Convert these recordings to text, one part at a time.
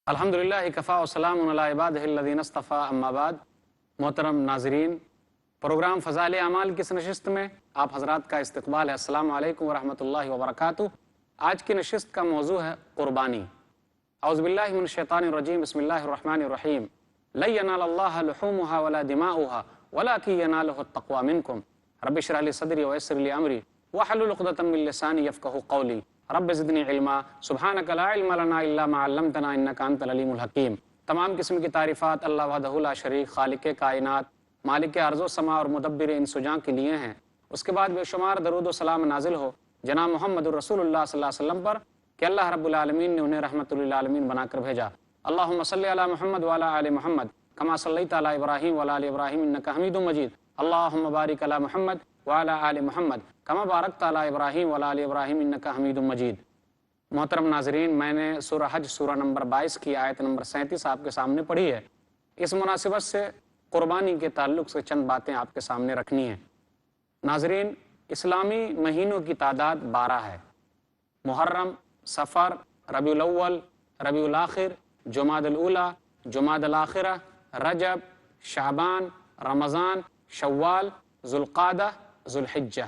الحمدللہ کفا وسلام علی عبادہ الذین اصطفیٰ اما بعد۔ محترم ناظرین، پروگرام فضائل اعمال کی اس نشست میں آپ حضرات کا استقبال ہے۔ السلام علیکم ورحمۃ اللہ وبرکاتہ۔ آج کی نشست کا موضوع ہے قربانی۔ اعوذ باللہ من الشیطان الرجیم، بسم اللہ الرحمن الرحیم۔ لن ینال اللہ لحومها ولا دماؤها ولکن ینالہ التقوی منکم۔ رب اشرح لی صدری ویسر لی امری واحلل عقدۃ من لسانی یفقہوا قولی۔ رب زدنی علما سبحانک لا علم لنا الا ما علمتنا انک انت العلیم الحکیم۔ تمام قسم کی تعریفات اللہ وحدہ لا شریک، خالق کائنات، مالک ارض و سماء اور مدبر ان سجاں کے لیے ہیں۔ اس کے بعد بے شمار درود و سلام نازل ہو جناب محمد الرسول اللہ صلی اللہ علیہ وسلم پر کہ اللہ رب العالمین نے انہیں رحمت للعالمین بنا کر بھیجا۔ اللہم صلی علی محمد وعلی آل محمد کما صلیت علی ابراہیم وعلی آل ابراہیم انک حمید مجید۔ اللہم بارک علی محمد وعلی آل محمد کما بارکت علی ابراہیم وعلی آل ابراہیم انک حمید مجید۔ محترم ناظرین، میں نے سورہ حج سورہ نمبر 22 کی آیت نمبر 37 آپ کے سامنے پڑھی ہے۔ اس مناسبت سے قربانی کے تعلق سے چند باتیں آپ کے سامنے رکھنی ہیں۔ ناظرین، اسلامی مہینوں کی تعداد 12 ہے۔ محرم، صفر، ربیع الاول، ربیع الاخر، جمادی الاولیٰ، جمادی الاخرہ، رجب، شعبان، رمضان، شوال، ذوالقعدہ، ذوالحجہ۔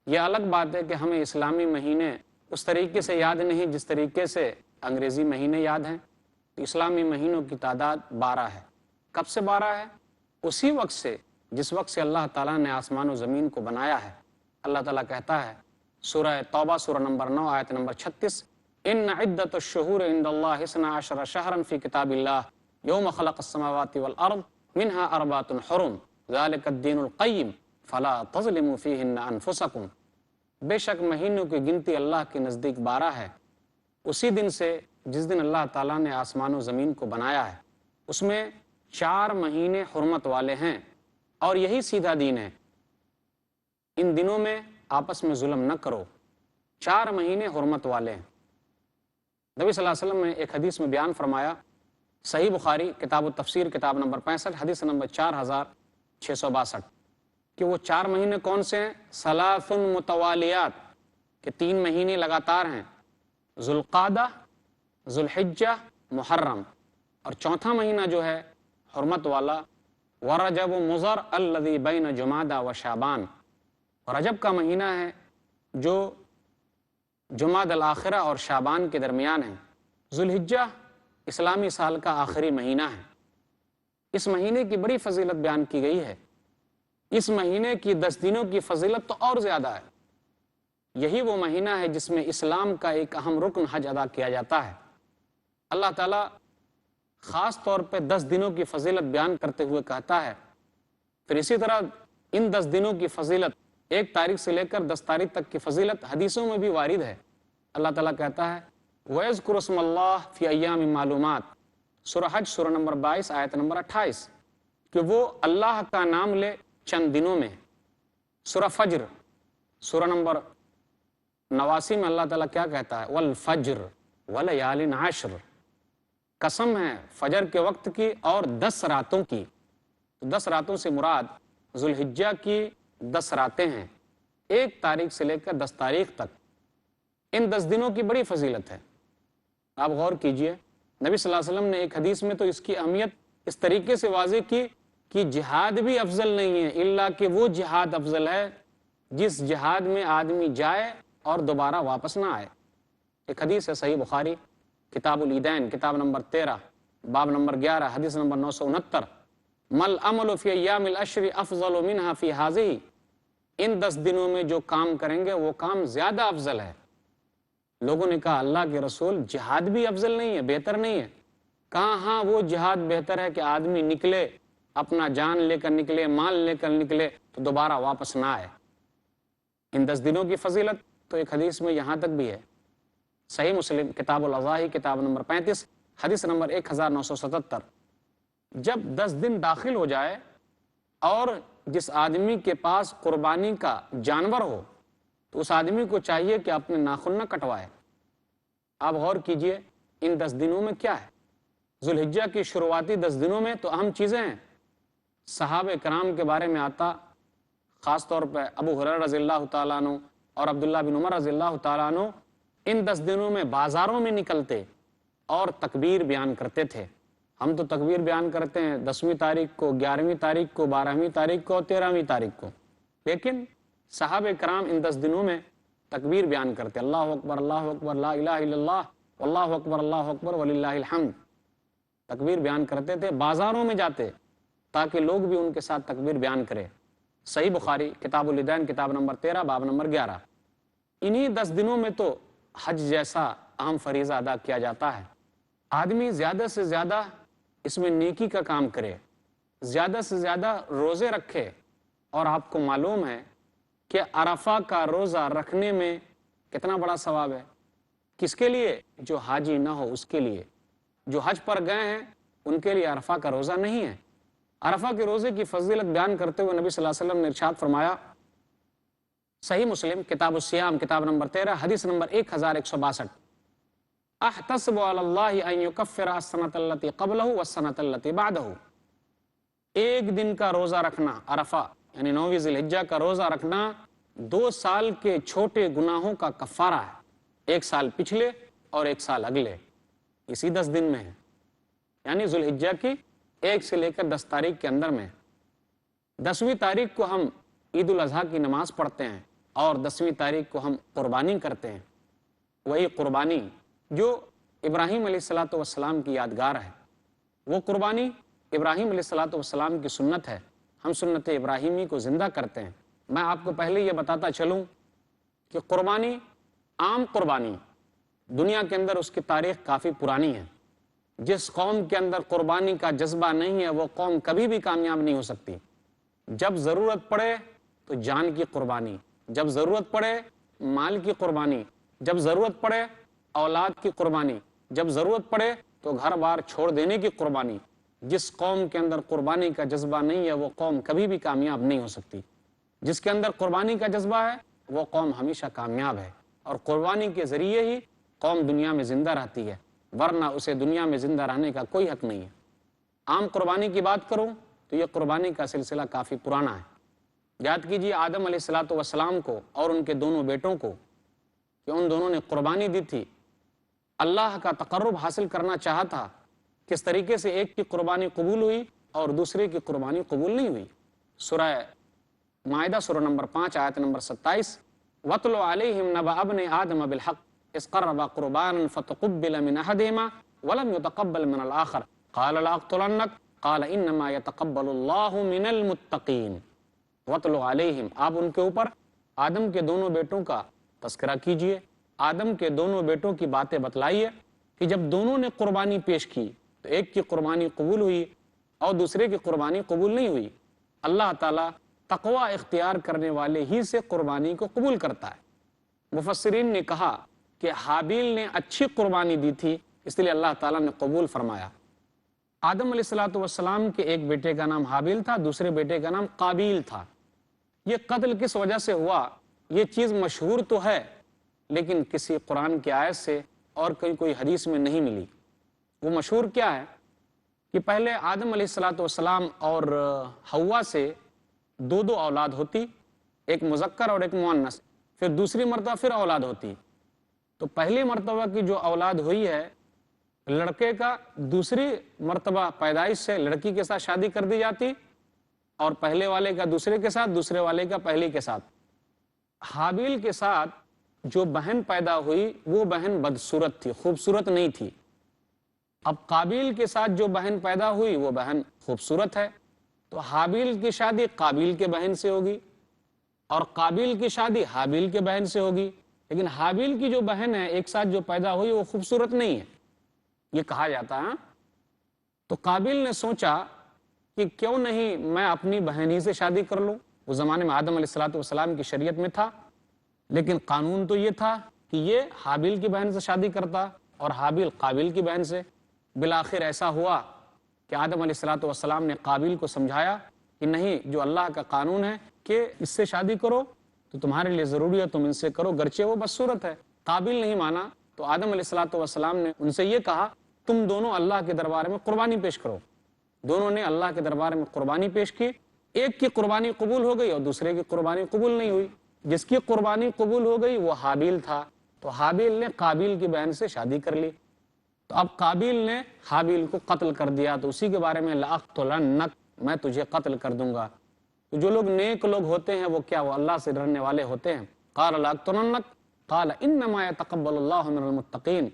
یہ الگ بات ہے کہ ہمیں اسلامی مہینے اس طریقے سے یاد نہیں جس طریقے سے انگریزی مہینے یاد ہیں۔ اسلامی مہینوں کی تعداد 12 ہے۔ کب سے 12 ہے؟ اسی وقت سے جس وقت سے اللہ تعالیٰ نے آسمان و زمین کو بنایا ہے۔ اللہ تعالیٰ کہتا ہے سورہ توبہ سورہ نمبر 9 آیت نمبر 36، ان عدۃ الشہور عند اللہ 12 شہرا فی کتاب اللہ یوم خلق السماوات والارض منها اربعۃ حرم ذلک الدین القیم فلا تظلموا فیہن انفسکم۔ بے شک مہینوں کی گنتی اللہ کے نزدیک 12 ہے، اسی دن سے جس دن اللہ تعالیٰ نے آسمان و زمین کو بنایا ہے۔ اس میں 4 مہینے حرمت والے ہیں اور یہی سیدھا دین ہے۔ ان دنوں میں آپس میں ظلم نہ کرو۔ 4 مہینے حرمت والے ہیں۔ نبی صلی اللہ علیہ وسلم نے ایک حدیث میں بیان فرمایا، صحیح بخاری کتاب التفسیر کتاب نمبر 65 حدیث نمبر 4662، کہ وہ 4 مہینے کون سے ہیں؟ ثلاث متوالیات، کہ 3 مہینے لگاتار ہیں، ذوالقعدہ، ذوالحجہ، محرم، اور چوتھا مہینہ جو ہے حرمت والا ورجب مضر الذی بین جمادہ و شعبان۔ رجب کا مہینہ ہے جو جمادی الاخرہ اور شعبان کے درمیان ہے۔ ذوالحجہ اسلامی سال کا آخری مہینہ ہے۔ اس مہینے کی بڑی فضیلت بیان کی گئی ہے۔ اس مہینے کی 10 دنوں کی فضیلت تو اور زیادہ ہے۔ یہی وہ مہینہ ہے جس میں اسلام کا ایک اہم رکن حج ادا کیا جاتا ہے۔ اللہ تعالیٰ خاص طور پہ 10 دنوں کی فضیلت بیان کرتے ہوئے کہتا ہے، پھر اسی طرح ان 10 دنوں کی فضیلت 1 تاریخ سے لے کر 10 تاریخ تک کی فضیلت حدیثوں میں بھی وارد ہے۔ اللہ تعالیٰ کہتا ہے وَيَذْكُرُ اسْمَ اللَّهِ فِي أَيَّامٍ مَّعْلُومَاتٍ، سورہ حج سورہ نمبر 22 آیت نمبر 28، کہ وہ اللہ کا نام لے چند دنوں میں۔ سورہ فجر سورہ نمبر 89 میں اللہ تعالیٰ کیا کہتا ہے؟ والفجر وليال عشر، قسم ہے فجر کے وقت کی اور 10 راتوں کی۔ 10 راتوں سے مراد ذوالحجہ کی 10 راتیں ہیں، 1 تاریخ سے لے کر 10 تاریخ تک۔ ان 10 دنوں کی بڑی فضیلت ہے۔ آپ غور کیجئے، نبی صلی اللہ علیہ وسلم نے ایک حدیث میں تو اس کی اہمیت اس طریقے سے واضح کی کہ جہاد بھی افضل نہیں ہے الا کہ وہ جہاد افضل ہے جس جہاد میں آدمی جائے اور دوبارہ واپس نہ آئے۔ ایک حدیث ہے صحیح بخاری کتاب العیدین کتاب نمبر 13 باب نمبر 11 حدیث نمبر 969، مل عمل فی ایام العشر افضل منها فی هذه، ان 10 دنوں میں جو کام کریں گے وہ کام زیادہ افضل ہے۔ لوگوں نے کہا اللہ کے رسول، جہاد بھی افضل نہیں ہے، بہتر نہیں ہے؟ کہا ہاں، وہ جہاد بہتر ہے کہ آدمی نکلے، اپنا جان لے کر نکلے، مال لے کر نکلے تو دوبارہ واپس نہ آئے۔ ان 10 دنوں کی فضیلت تو ایک حدیث میں یہاں تک بھی ہے، صحیح مسلم کتاب الاضاحی کتاب نمبر 35 حدیث نمبر 1977، جب 10 دن داخل ہو جائے اور جس آدمی کے پاس قربانی کا جانور ہو تو اس آدمی کو چاہیے کہ اپنے ناخن نہ کٹوائے۔ آپ غور کیجئے ان 10 دنوں میں کیا ہے۔ ذوالحجہ کی شروعاتی 10 دنوں میں تو اہم چیزیں ہیں۔ صحابہ کرام کے بارے میں آتا، خاص طور پہ ابو ہریرہ رضی اللہ تعالیٰ عنہ اور عبداللہ بن عمر رضی اللہ تعالیٰ عنہ ان 10 دنوں میں بازاروں میں نکلتے، اور تکبیر بیان کرتے تھے۔ ہم تو تکبیر بیان کرتے ہیں 10ویں تاریخ کو، 11ویں تاریخ کو، 12ویں تاریخ کو اور 13ویں تاریخ کو، لیکن صحابہ کرام ان 10 دنوں میں تکبیر بیان کرتے، اللہ اکبر اللہ اکبر لا الہ الا اللہ واللہ اکبر اللہ اکبر وللہ الحمد، تکبیر بیان کرتے تھے۔ بازاروں میں جاتے تاکہ لوگ بھی ان کے ساتھ تکبیر بیان کرے۔ صحیح بخاری کتاب الدین کتاب نمبر 13 باب نمبر 11۔ انہی 10 دنوں میں تو حج جیسا اہم فریضہ ادا کیا جاتا ہے۔ آدمی زیادہ سے زیادہ اس میں نیکی کا کام کرے، زیادہ سے زیادہ روزے رکھے، اور آپ کو معلوم ہے کہ عرفہ کا روزہ رکھنے میں کتنا بڑا ثواب ہے۔ کس کے لیے؟ جو حاجی نہ ہو اس کے لیے۔ جو حج پر گئے ہیں ان کے لیے عرفہ کا روزہ نہیں ہے۔ عرفہ کے روزے کی فضیلت بیان کرتے ہوئے نبی صلی اللہ علیہ وسلم نے ارشاد فرمایا، صحیح مسلم کتاب الصیام کتاب نمبر 13 حدیث نمبر 1162، احتسب علی اللہ ان یکفر السنۃ التی قبلہ والسنۃ التی بعدہ، ایک دن کا روزہ رکھنا عرفہ یعنی 9ویں ذی الحجہ کا روزہ رکھنا 2 سال کے چھوٹے گناہوں کا کفارہ ہے، 1 سال پچھلے اور 1 سال اگلے، اسی 10 دن میں ہے، یعنی ذی الحجہ کی 1 سے لے کر 10 تاریخ کے اندر میں۔ 10ویں تاریخ کو ہم عید الاضحیٰ کی نماز پڑھتے ہیں اور 10ویں تاریخ کو ہم قربانی کرتے ہیں، وہی قربانی جو ابراہیم علیہ السلام کی یادگار ہے۔ وہ قربانی ابراہیم علیہ السلام کی سنت ہے، ہم سنت ابراہیمی کو زندہ کرتے ہیں۔ میں آپ کو پہلے یہ بتاتا چلوں کہ قربانی، عام قربانی، دنیا کے اندر اس کی تاریخ کافی پرانی ہے۔ جس قوم کے اندر قربانی کا جذبہ نہیں ہے وہ قوم کبھی بھی کامیاب نہیں ہو سکتی۔ جب ضرورت پڑے تو جان کی قربانی، جب ضرورت پڑے مال کی قربانی، جب ضرورت پڑے اولاد کی قربانی، جب ضرورت پڑے تو گھر بار چھوڑ دینے کی قربانی۔ جس قوم کے اندر قربانی کا جذبہ نہیں ہے وہ قوم کبھی بھی کامیاب نہیں ہو سکتی۔ جس کے اندر قربانی کا جذبہ ہے وہ قوم ہمیشہ کامیاب ہے، اور قربانی کے ذریعے ہی قوم دنیا میں زندہ رہتی ہے، ورنہ اسے دنیا میں زندہ رہنے کا کوئی حق نہیں ہے۔ عام قربانی کی بات کروں تو یہ قربانی کا سلسلہ کافی پرانا ہے۔ یاد کیجیے آدم علیہ السلام کو اور ان کے دونوں بیٹوں کو، کہ ان دونوں نے قربانی دی تھی، اللہ کا تقرب حاصل کرنا چاہا تھا۔ کس طریقے سے ایک کی قربانی قبول ہوئی اور دوسرے کی قربانی قبول نہیں ہوئی؟ سورہ مائدہ سورہ نمبر 5 آیت نمبر 27، وَاتْلُ عَلَيْهِمْ نَبَأَ ابْنَيْ آدَمَ بِالْحَقِّ إِذْ قَرَّبَا قُرْبَانًا فَتُقُبِّلَ مِنْ أَحَدِهِمَا وَلَمْ يُتَقَبَّلْ مِنَ الْآخَرِ قَالَ لَأَقْتُلَنَّكَ قَالَ إِنَّمَا يَتَقَبَّلُ اللَّهُ مِنَ الْمُتَّقِينَ۔ وَاتْلُ عَلَيْهِمْ، آپ ان کے اوپر آدم کے دونوں بیٹوں کا تذکرہ کیجئے، آدم کے دونوں بیٹوں کی باتیں بتلائیے کہ جب دونوں نے قربانی پیش کی تو ایک کی قربانی قبول ہوئی اور دوسرے کی قربانی قبول نہیں ہوئی۔ اللہ تعالیٰ تقوی اختیار کرنے والے ہی سے قربانی کو قبول کرتا ہے۔ مفسرین نے کہا کہ حابیل نے اچھی قربانی دی تھی، اس لیے اللہ تعالیٰ نے قبول فرمایا۔ آدم علیہ السلام کے ایک بیٹے کا نام حابیل تھا، دوسرے بیٹے کا نام قابیل تھا۔ یہ قتل کس وجہ سے ہوا یہ چیز مشہور تو ہے، لیکن کسی قرآن کی آیت سے اور کوئی حدیث میں نہیں ملی۔ وہ مشہور کیا ہے کہ پہلے آدم علیہ السلام اور حوا سے 2 اولاد ہوتی، ایک مذکر اور ایک مؤنث، پھر دوسری مرتبہ پھر اولاد ہوتی۔ تو پہلی مرتبہ کی جو اولاد ہوئی ہے لڑکے کا، دوسری مرتبہ پیدائش سے لڑکی کے ساتھ شادی کر دی جاتی، اور پہلے والے کا دوسرے کے ساتھ، دوسرے والے کا پہلی کے ساتھ۔ حابیل کے ساتھ جو بہن پیدا ہوئی وہ بہن بدصورت تھی، خوبصورت نہیں تھی۔ اب قابیل کے ساتھ جو بہن پیدا ہوئی وہ بہن خوبصورت ہے، تو حابیل کی شادی قابیل کے بہن سے ہوگی اور قابیل کی شادی حابیل کے بہن سے ہوگی، لیکن حابیل کی جو بہن ہے ایک ساتھ جو پیدا ہوئی وہ خوبصورت نہیں ہے، یہ کہا جاتا ہے۔ تو قابیل نے سوچا کہ کیوں نہیں میں اپنی بہن ہی سے شادی کر لوں۔ اس زمانے میں آدم علیہ السلام کی شریعت میں تھا، لیکن قانون تو یہ تھا کہ یہ حابیل کی بہن سے شادی کرتا اور حابیل قابیل کی بہن سے۔ بالآخر ایسا ہوا کہ آدم علیہ السلام نے قابیل کو سمجھایا کہ نہیں، جو اللہ کا قانون ہے کہ اس سے شادی کرو تو تمہارے لیے ضروری ہے تم ان سے کرو، گرچہ وہ بدصورت ہے۔ قابیل نہیں مانا تو آدم علیہ السلام نے ان سے یہ کہا تم دونوں اللہ کے دربار میں قربانی پیش کرو۔ دونوں نے اللہ کے دربار میں قربانی پیش کی، ایک کی قربانی قبول ہو گئی اور دوسرے کی قربانی قبول نہیں ہوئی۔ جس کی قربانی قبول ہو گئی وہ حابیل تھا، تو حابیل نے قابیل کی بہن سے شادی کر لی۔ تو اب قابیل نے حابیل کو قتل کر دیا، تو اسی کے بارے میں لأقتلنک، میں تجھے قتل کر دوں گا۔ تو جو لوگ نیک لوگ ہوتے ہیں وہ کیا، وہ اللہ سے ڈرنے والے ہوتے ہیں۔ قال لأقتلنک قال انما يتقبل اللہ من المتقین،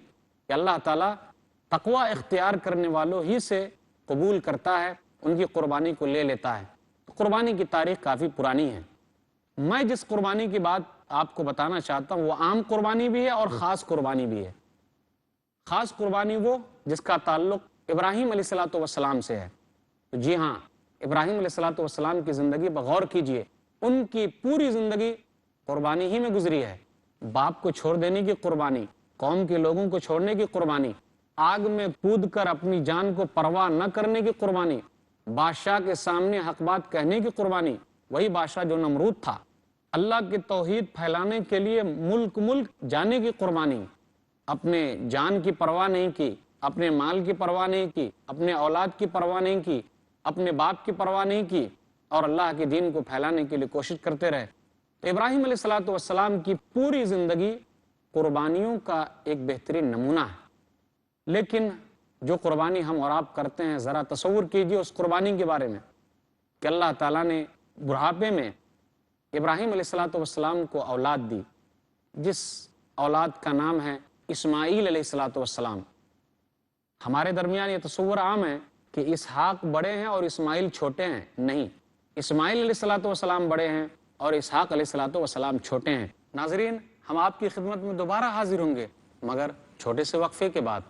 کہ اللہ تعالیٰ تقوی اختیار کرنے والوں ہی سے قبول کرتا ہے، ان کی قربانی کو لے لیتا ہے۔ قربانی کی تاریخ کافی پرانی ہے۔ میں جس قربانی کی بات آپ کو بتانا چاہتا ہوں وہ عام قربانی بھی ہے اور خاص قربانی بھی ہے۔ خاص قربانی وہ جس کا تعلق ابراہیم علیہ السلام سے ہے۔ تو جی ہاں، ابراہیم علیہ السلام کی زندگی پر غور کیجئے، ان کی پوری زندگی قربانی ہی میں گزری ہے۔ باپ کو چھوڑ دینے کی قربانی، قوم کے لوگوں کو چھوڑنے کی قربانی، آگ میں کود کر اپنی جان کو پرواہ نہ کرنے کی قربانی، بادشاہ کے سامنے حق بات کہنے کی قربانی، وہی بادشاہ جو نمرود تھا، اللہ کی توحید پھیلانے کے لیے ملک جانے کی قربانی، اپنے جان کی پرواہ نہیں کی، اپنے مال کی پرواہ نہیں کی، اپنے اولاد کی پرواہ نہیں کی، اپنے باپ کی پرواہ نہیں کی، اور اللہ کے دین کو پھیلانے کے لیے کوشش کرتے رہے۔ تو ابراہیم علیہ السلام کی پوری زندگی قربانیوں کا ایک بہترین نمونہ ہے۔ لیکن جو قربانی ہم اور آپ کرتے ہیں، ذرا تصور کیجئے اس قربانی کے بارے میں کہ اللہ تعالیٰ نے بڑھاپے میں ابراہیم علیہ السلام کو اولاد دی، جس اولاد کا نام ہے اسماعیل علیہ السلام۔ ہمارے درمیان یہ تصور عام ہے کہ اسحاق بڑے ہیں اور اسماعیل چھوٹے ہیں، نہیں، اسماعیل علیہ السلام بڑے ہیں اور اسحاق علیہ السلام چھوٹے ہیں۔ ناظرین، ہم آپ کی خدمت میں دوبارہ حاضر ہوں گے، مگر چھوٹے سے وقفے کے بعد۔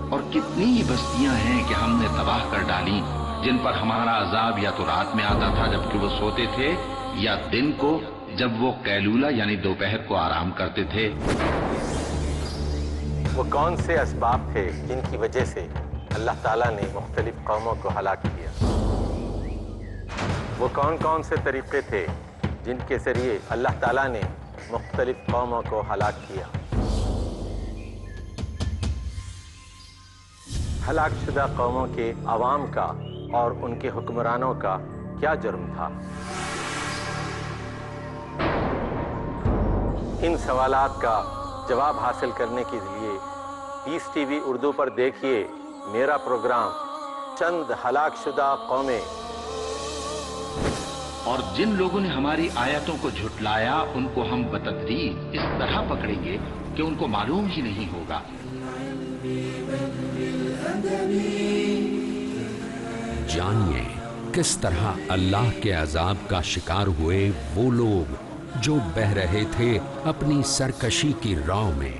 اور کتنی ہی بستیاں ہیں کہ ہم نے تباہ کر ڈالی، جن پر ہمارا عذاب یا تو رات میں آتا تھا جبکہ وہ سوتے تھے، یا دن کو جب وہ قیلولہ یعنی دوپہر کو آرام کرتے تھے۔ وہ کون سے اسباب تھے جن کی وجہ سے اللہ تعالیٰ نے مختلف قوموں کو ہلاک کیا؟ وہ کون سے طریقے تھے جن کے ذریعے اللہ تعالیٰ نے مختلف قوموں کو ہلاک کیا؟ ہلاک شدہ قوموں کے عوام کا اور ان کے حکمرانوں کا کیا جرم تھا؟ ان سوالات کا جواب حاصل کرنے کے لیے پیس ٹی وی اردو پر دیکھیے میرا پروگرام چند ہلاک شدہ قومیں۔ اور جن لوگوں نے ہماری آیتوں کو جھٹلایا ان کو ہم بتدریج اس طرح پکڑیں گے کہ ان کو معلوم ہی نہیں ہوگا۔ جانیے کس طرح اللہ کے عذاب کا شکار ہوئے وہ لوگ جو بہہ رہے تھے اپنی سرکشی کی راہ میں۔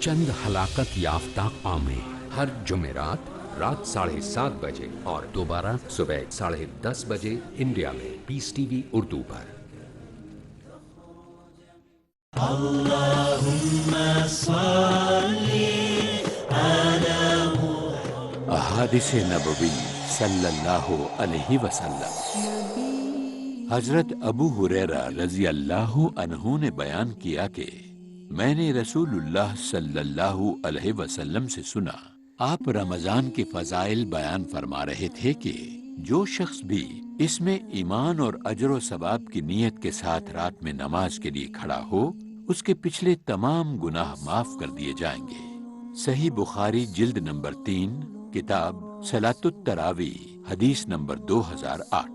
چند ہلاکت یافتہ قومیں، ہر جمعرات رات 7:30 بجے اور دوبارہ صبح 10:30 بجے انڈیا میں پیس ٹی وی اردو پر۔ احادیث نبوی صلی اللہ علیہ وسلم۔ حضرت ابو ہریرہ رضی اللہ عنہ نے بیان کیا کہ میں نے رسول اللہ صلی اللہ علیہ وسلم سے سنا، آپ رمضان کے فضائل بیان فرما رہے تھے کہ جو شخص بھی اس میں ایمان اور اجر و ثواب کی نیت کے ساتھ رات میں نماز کے لیے کھڑا ہو، اس کے پچھلے تمام گناہ معاف کر دیے جائیں گے۔ صحیح بخاری جلد نمبر 3 کتاب صلاۃ التراویح حدیث نمبر 2008۔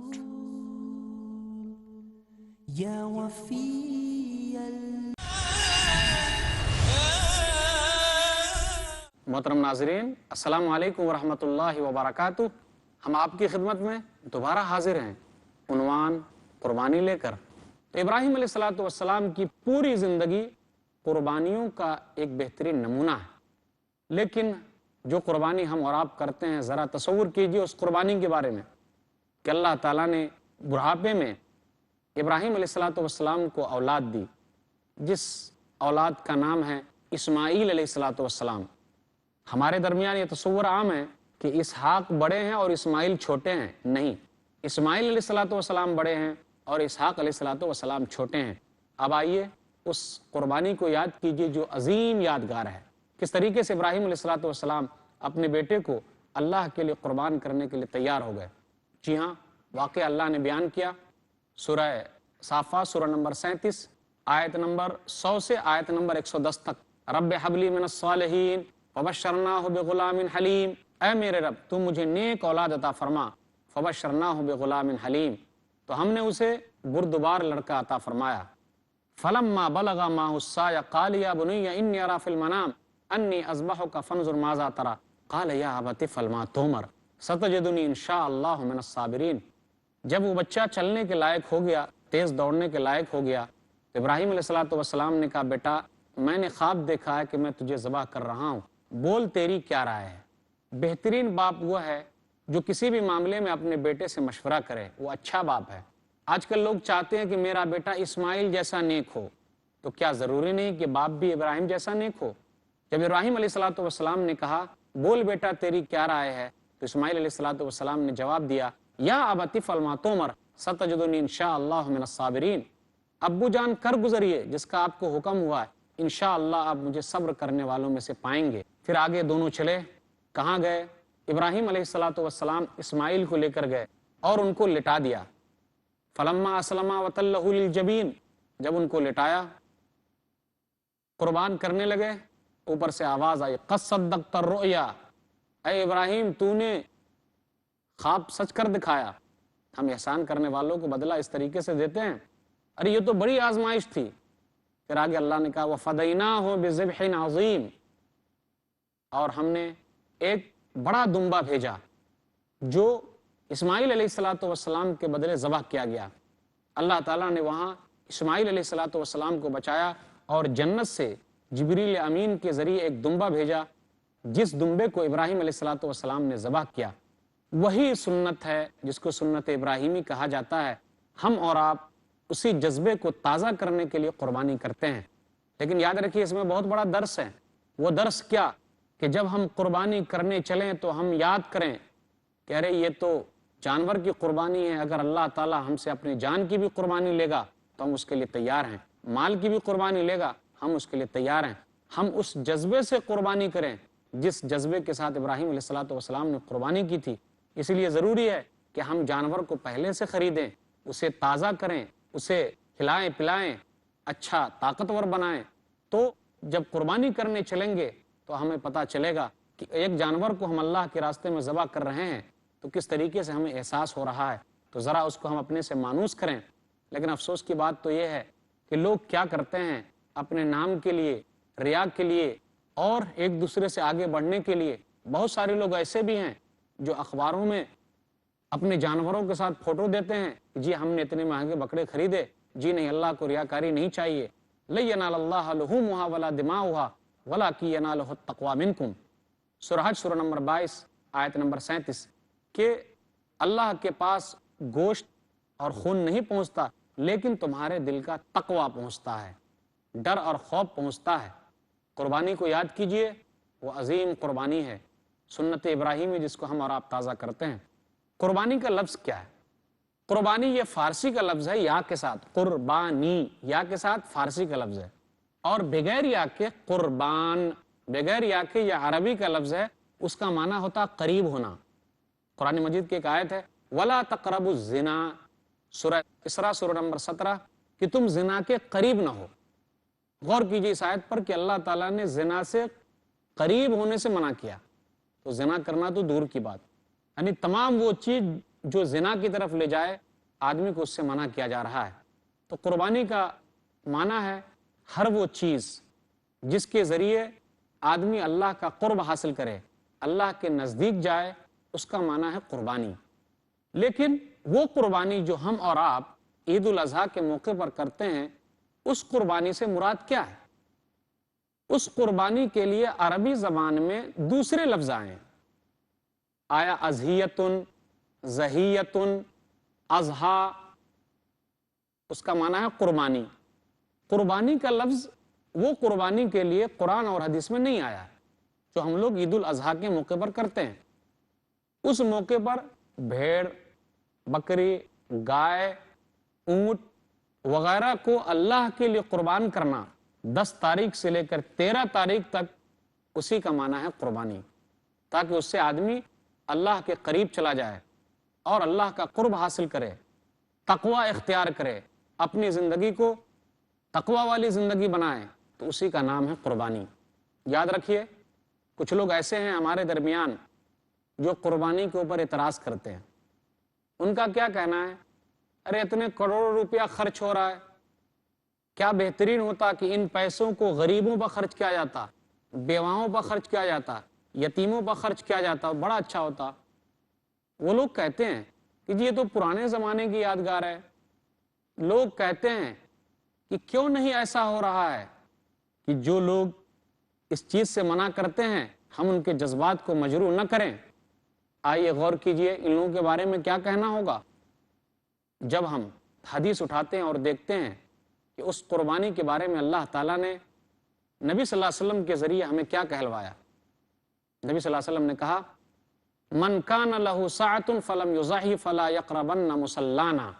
محترم ناظرین، السلام علیکم ورحمۃ اللہ وبرکاتہ۔ ہم آپ کی خدمت میں دوبارہ حاضر ہیں، عنوان قربانی لے کر۔ تو ابراہیم علیہ السلام کی پوری زندگی قربانیوں کا ایک بہترین نمونہ ہے۔ لیکن جو قربانی ہم اور آپ کرتے ہیں، ذرا تصور کیجئے اس قربانی کے بارے میں کہ اللہ تعالیٰ نے بڑھاپے میں ابراہیم علیہ السلام کو اولاد دی، جس اولاد کا نام ہے اسماعیل علیہ السلام۔ ہمارے درمیان یہ تصور عام ہے کہ اسحاق بڑے ہیں اور اسماعیل چھوٹے ہیں، نہیں، اسماعیل علیہ السلام بڑے ہیں اور اسحاق علیہ السلام چھوٹے ہیں۔ اب آئیے اس قربانی کو یاد کیجئے جو عظیم یادگار ہے، کس طریقے سے ابراہیم علیہ السلام اپنے بیٹے کو اللہ کے لیے قربان کرنے کے لیے تیار ہو گئے۔ جی ہاں، واقعہ اللہ نے بیان کیا سورہ صافات سورہ نمبر 37 آیت نمبر 100 سے آیت نمبر 110 تک، رب حبلی من الصالحین فبشرناہ بغلام حلیم، اے میرے رب تو مجھے نیک اولاد عطا فرما، فبشرناہ بغلام حلیم، تو ہم نے اسے بردبار لڑکا عطا فرمایا۔ فلما بلغ معه السعی قال یا بنی انی اری فی المنام انی اذبحک فانظر ماذا تری قال یا ابت افعل ما تؤمر ستجدنی ان شاء اللہ من الصابرین۔ جب وہ بچہ چلنے کے لائق ہو گیا، تیز دوڑنے کے لائق ہو گیا، تو ابراہیم علیہ السلام نے کہا بیٹا میں نے خواب دیکھا ہے کہ میں تجھے ذبح کر رہا ہوں، بول تیری کیا رائے ہے۔ بہترین باپ وہ ہے جو کسی بھی معاملے میں اپنے بیٹے سے مشورہ کرے، وہ اچھا باپ ہے۔ آج کل لوگ چاہتے ہیں کہ میرا بیٹا اسماعیل جیسا نیک ہو، تو کیا ضروری نہیں کہ باپ بھی ابراہیم جیسا نیک ہو؟ جب ابراہیم علیہ السلام نے کہا بول بیٹا تیری کیا رائے ہے، تو اسماعیل علیہ السلام نے جواب دیا یا ابت افعل ما تؤمر ستجدنی ان شاء اللہ من الصابرین، ابو جان کر گزریے جس کا آپ کو حکم ہوا ہے، انشاءاللہ آپ مجھے صبر کرنے والوں میں سے پائیں گے۔ پھر آگے دونوں چلے، کہاں گئے؟ ابراہیم علیہ السلام اسماعیل کو لے کر گئے اور ان کو لٹا دیا۔ فلما اسلما وتلہ للجبین، جب ان کو لٹایا قربان کرنے لگے، اوپر سے آواز آئی قد صدقت الرؤیا، اے ابراہیم تو نے خواب سچ کر دکھایا۔ ہم احسان کرنے والوں کو بدلہ اس طریقے سے دیتے ہیں، ارے یہ تو بڑی آزمائش تھی۔ پھر آگے اللہ نے کہا وَفَدَيْنَاهُ بِذِبْحٍ عَظِيمٍ، اور ہم نے ایک بڑا دمبا بھیجا جو اسماعیل علیہ السلام کے بدلے ذبح کیا گیا۔ اللہ تعالیٰ نے وہاں اسماعیل علیہ السلام کو بچایا اور جنت سے جبریل امین کے ذریعے ایک دمبا بھیجا، جس دمبے کو ابراہیم علیہ السلام نے ذبح کیا۔ وہی سنت ہے جس کو سنت ابراہیمی کہا جاتا ہے۔ ہم اور آپ اسی جذبے کو تازہ کرنے کے لیے قربانی کرتے ہیں، لیکن یاد رکھیے اس میں بہت بڑا درس ہے۔ وہ درس کیا کہ جب ہم قربانی کرنے چلیں تو ہم یاد کریں کہ ارے یہ تو جانور کی قربانی ہے، اگر اللہ تعالیٰ ہم سے اپنی جان کی بھی قربانی لے گا تو ہم اس کے لیے تیار ہیں، مال کی بھی قربانی لے گا ہم اس کے لیے تیار ہیں۔ ہم اس جذبے سے قربانی کریں جس جذبے کے ساتھ ابراہیم علیہ السلام نے قربانی کی تھی۔ اس لیے ضروری ہے کہ ہم جانور کو پہلے سے خریدیں، اسے تازہ کریں، اسے کھلائیں پلائیں، اچھا طاقتور بنائیں، تو جب قربانی کرنے چلیں گے تو ہمیں پتہ چلے گا کہ ایک جانور کو ہم اللہ کے راستے میں ذبح کر رہے ہیں تو کس طریقے سے ہمیں احساس ہو رہا ہے، تو ذرا اس کو ہم اپنے سے مانوس کریں۔ لیکن افسوس کی بات تو یہ ہے کہ لوگ کیا کرتے ہیں، اپنے نام کے لیے، ریا کے لیے اور ایک دوسرے سے آگے بڑھنے کے لیے، بہت سارے لوگ ایسے بھی ہیں جو اخباروں میں اپنے جانوروں کے ساتھ فوٹو دیتے ہیں، جی ہم نے اتنے مہنگے بکرے خریدے، جی نہیں، اللہ کو ریاکاری نہیں چاہیے۔ لن ینال اللہ لحومها ولا دماؤها ولکن ینالہ التقوی منکم، سورہ حج سورہ نمبر 22 آیت نمبر 37، کہ اللہ کے پاس گوشت اور خون نہیں پہنچتا لیکن تمہارے دل کا تقوی پہنچتا ہے، ڈر اور خوف پہنچتا ہے۔ قربانی کو یاد کیجئے، وہ عظیم قربانی ہے، سنت ابراہیمی جس کو ہم اور آپ تازہ کرتے ہیں۔ قربانی کا لفظ کیا ہے؟ قربانی یہ فارسی کا لفظ ہے یا کے ساتھ، قربانی یا کے ساتھ فارسی کا لفظ ہے، اور بغیر یا کے قربان، بغیر یا کے یہ عربی کا لفظ ہے، اس کا معنی ہوتا قریب ہونا۔ قرآن مجید کی ایک آیت ہے وَلَا تَقْرَبُوا الزِّنَا، سورہ اسراء سورہ نمبر 17، کہ تم زنا کے قریب نہ ہو۔ غور کیجئے اس آیت پر کہ اللہ تعالیٰ نے زنا سے قریب ہونے سے منع کیا، تو زنا کرنا تو دور کی بات، یعنی تمام وہ چیز جو زنا کی طرف لے جائے آدمی کو اس سے منع کیا جا رہا ہے۔ تو قربانی کا معنی ہے ہر وہ چیز جس کے ذریعے آدمی اللہ کا قرب حاصل کرے، اللہ کے نزدیک جائے، اس کا معنی ہے قربانی۔ لیکن وہ قربانی جو ہم اور آپ عید الاضحیٰ کے موقع پر کرتے ہیں، اس قربانی سے مراد کیا ہے؟ اس قربانی کے لیے عربی زبان میں دوسرے لفظ آئے، آیا اضحیتن، ضحیتن، اضحیٰ، اس کا معنی ہے قربانی۔ قربانی کا لفظ وہ قربانی کے لیے قرآن اور حدیث میں نہیں آیا جو ہم لوگ عید الاضحیٰ کے موقع پر کرتے ہیں۔ اس موقع پر بھیڑ، بکری، گائے، اونٹ وغیرہ کو اللہ کے لیے قربان کرنا 10 تاریخ سے لے کر 13 تاریخ تک، اسی کا معنی ہے قربانی، تاکہ اس سے آدمی اللہ کے قریب چلا جائے اور اللہ کا قرب حاصل کرے۔ تقوی اختیار کرے، اپنی زندگی کو تقوی والی زندگی بنائے، تو اسی کا نام ہے قربانی۔ یاد رکھیے، کچھ لوگ ایسے ہیں ہمارے درمیان جو قربانی کے اوپر اعتراض کرتے ہیں۔ ان کا کیا کہنا ہے؟ ارے اتنے کروڑوں روپیہ خرچ ہو رہا ہے، کیا بہترین ہوتا کہ ان پیسوں کو غریبوں پر خرچ کیا جاتا، بیواؤں پر خرچ کیا جاتا، یتیموں پر خرچ کیا جاتا، بڑا اچھا ہوتا۔ وہ لوگ کہتے ہیں کہ جی یہ تو پرانے زمانے کی یادگار ہے۔ لوگ کہتے ہیں کہ کیوں نہیں ایسا ہو رہا ہے کہ جو لوگ اس چیز سے منع کرتے ہیں ہم ان کے جذبات کو مجروح نہ کریں۔ آئیے غور کیجئے ان لوگوں کے بارے میں کیا کہنا ہوگا جب ہم حدیث اٹھاتے ہیں اور دیکھتے ہیں کہ اس قربانی کے بارے میں اللہ تعالیٰ نے نبی صلی اللہ علیہ وسلم کے ذریعے ہمیں کیا کہلوایا۔ نبی صلی اللہ علیہ وسلم نے کہا من کان لہ سعۃ فلم یضحی فلا یقربن مصلانا،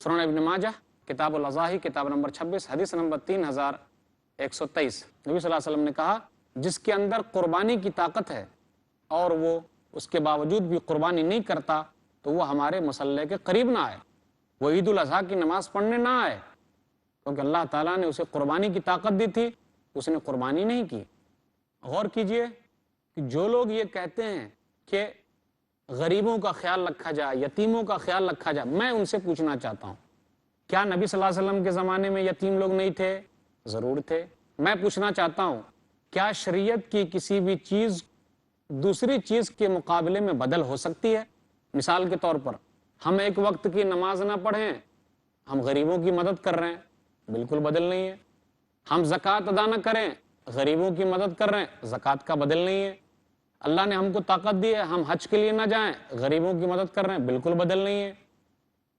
سنن ابن ماجہ کتاب الاضاحی کتاب نمبر 26 حدیث نمبر 3123۔ نبی صلی اللہ علیہ وسلم نے کہا جس کے اندر قربانی کی طاقت ہے اور وہ اس کے باوجود بھی قربانی نہیں کرتا تو وہ ہمارے مصلی کے قریب نہ آئے، وہ عید الاضحیٰ کی نماز پڑھنے نہ آئے، کیونکہ اللہ تعالیٰ نے اسے قربانی کی طاقت دی تھی، اس نے قربانی نہیں کی۔ غور کیجئے کہ جو لوگ یہ کہتے ہیں کہ غریبوں کا خیال رکھا جائے، یتیموں کا خیال رکھا جائے، میں ان سے پوچھنا چاہتا ہوں کیا نبی صلی اللہ علیہ وسلم کے زمانے میں یتیم لوگ نہیں تھے؟ ضرور تھے۔ میں پوچھنا چاہتا ہوں کیا شریعت کی کسی بھی چیز دوسری چیز کے مقابلے میں بدل ہو سکتی ہے؟ مثال کے طور پر ہم ایک وقت کی نماز نہ پڑھیں، ہم غریبوں کی مدد کر رہے ہیں، بالکل بدل نہیں ہے۔ ہم زکوٰۃ ادا نہ کریں، غریبوں کی مدد کر رہے ہیں، زکوٰۃ کا بدل نہیں ہے۔ اللہ نے ہم کو طاقت دی ہے، ہم حج کے لیے نہ جائیں، غریبوں کی مدد کر رہے ہیں، بالکل بدل نہیں ہے۔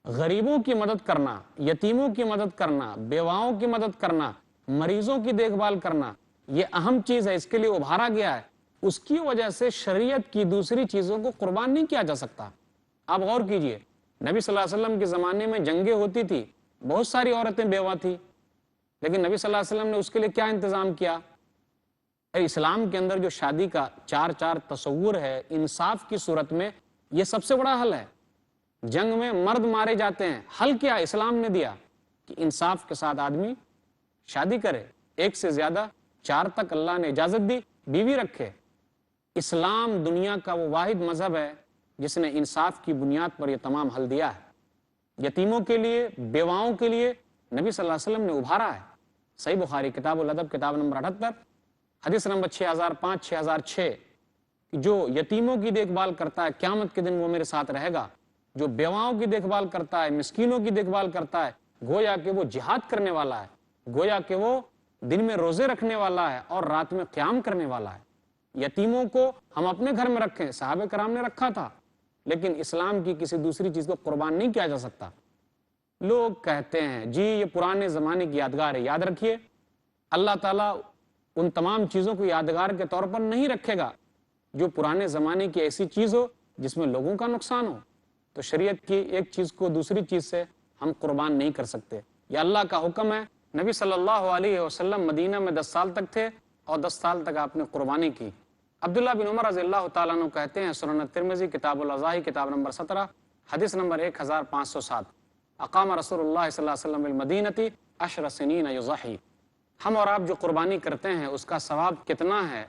غریبوں کی مدد کرنا، یتیموں کی مدد کرنا، بیواؤں کی مدد کرنا، مریضوں کی دیکھ بھال کرنا، یہ اہم چیز ہے، اس کے لیے ابھارا گیا ہے۔ اس کی وجہ سے شریعت کی دوسری چیزوں کو قربان نہیں کیا جا سکتا۔ آپ غور کیجئے، نبی صلی اللہ علیہ وسلم کے زمانے میں جنگیں ہوتی تھی، بہت ساری عورتیں بیوہ تھیں، لیکن نبی صلی اللہ علیہ وسلم نے اس کے لیے کیا انتظام کیا؟ اسلام کے اندر جو شادی کا چار تصور ہے انصاف کی صورت میں، یہ سب سے بڑا حل ہے۔ جنگ میں مرد مارے جاتے ہیں، حل کیا اسلام نے دیا کہ انصاف کے ساتھ آدمی شادی کرے، ایک سے زیادہ 4 تک اللہ نے اجازت دی، بیوی رکھے۔ اسلام دنیا کا وہ واحد مذہب ہے جس نے انصاف کی بنیاد پر یہ تمام حل دیا ہے۔ یتیموں کے لیے، بیواؤں کے لیے نبی صلی اللہ علیہ وسلم نے ابھارا ہے۔ صحیح بخاری کتاب الادب کتاب نمبر 78 حدیث نمبر 6005 6006 جو یتیموں کی دیکھ بھال کرتا ہے قیامت کے دن وہ میرے ساتھ رہے گا، جو بیواؤں کی دیکھ بھال کرتا ہے، مسکینوں کی دیکھ بھال کرتا ہے، گویا کہ وہ جہاد کرنے والا ہے، گویا کہ وہ دن میں روزے رکھنے والا ہے اور رات میں قیام کرنے والا ہے۔ یتیموں کو ہم اپنے گھر میں رکھیں، صحابہ کرام نے رکھا تھا، لیکن اسلام کی کسی دوسری چیز کو قربان نہیں کیا جا سکتا۔ لوگ کہتے ہیں جی یہ پرانے زمانے کی یادگار ہے، یاد رکھیے اللہ تعالیٰ ان تمام چیزوں کو یادگار کے طور پر نہیں رکھے گا جو پرانے زمانے کی ایسی چیز ہو جس میں لوگوں کا نقصان ہو۔ تو شریعت کی ایک چیز کو دوسری چیز سے ہم قربان نہیں کر سکتے، یہ اللہ کا حکم ہے۔ نبی صلی اللہ علیہ وسلم مدینہ میں 10 سال تک تھے اور 10 سال تک آپ نے قربانی کی۔ عبداللہ بن عمر رضی اللہ تعالیٰ عنہ کہتے ہیں، سنن ترمذی کتاب الاضاحی کتاب نمبر 17 حدیث نمبر 1507، اقام رسول اللہ صلی اللہ علیہ وسلم بالمدینہ 10 سنین یضحی۔ ہم اور آپ جو قربانی کرتے ہیں اس کا ثواب کتنا ہے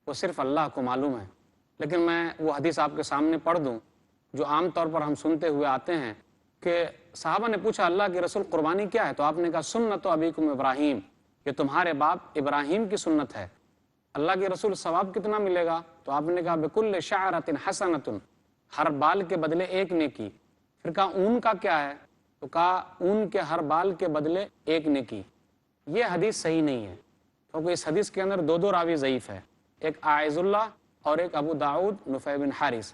وہ صرف اللہ کو معلوم ہے، لیکن میں وہ حدیث آپ کے سامنے پڑھ دوں جو عام طور پر ہم سنتے ہوئے آتے ہیں کہ صحابہ نے پوچھا اللہ کے رسول قربانی کیا ہے؟ تو آپ نے کہا سنت ابیکم ابراہیم، یہ تمہارے باپ ابراہیم کی سنت ہے۔ اللہ کے رسول ثواب کتنا ملے گا؟ تو آپ نے کہا بکل شعرۃ حسنۃ، ہر بال کے بدلے 1 نیکی۔ پھر کہا اون کا کیا ہے؟ تو کہا اون کے ہر بال کے بدلے 1 نیکی۔ یہ حدیث صحیح نہیں ہے کیونکہ اس حدیث کے اندر 2 راوی ضعیف ہے، ایک عائض اللہ اور ایک ابو داؤد نفیع بن حارث۔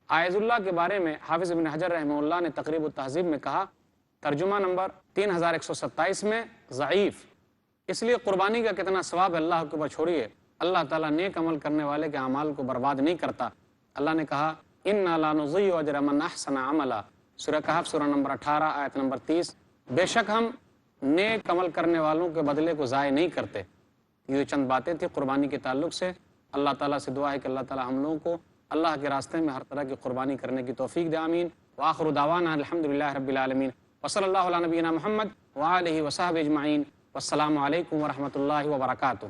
عائض اللہ کے بارے میں حافظ ابن حجر رحمہ اللہ نے تقریب التہذیب میں کہا ترجمہ نمبر 3127 میں ضعیف، اس لیے قربانی کا کتنا ثواب ہے اللہ کے اوپر چھوڑیے، اللہ تعالیٰ نیک عمل کرنے والے کے اعمال کو برباد نہیں کرتا۔ اللہ نے کہا انا لا نضيع اجر من احسن عملا، سورہ کہف سورہ نمبر 18 آیت نمبر 30، بے شک ہم نیک عمل کرنے والوں کے بدلے کو ضائع نہیں کرتے۔ یہ چند باتیں تھیں قربانی کے تعلق سے۔ اللہ تعالیٰ سے دعا ہے کہ اللہ تعالیٰ ہم لوگوں کو اللہ کے راستے میں ہر طرح کی قربانی کرنے کی توفیق دے، آمین۔ وآخر دعوانا الحمدللہ رب العالمین وصلی اللہ علی نبینا محمد وآلہ وصحبہ اجمعین والسلام علیکم ورحمۃ اللہ وبرکاتہ.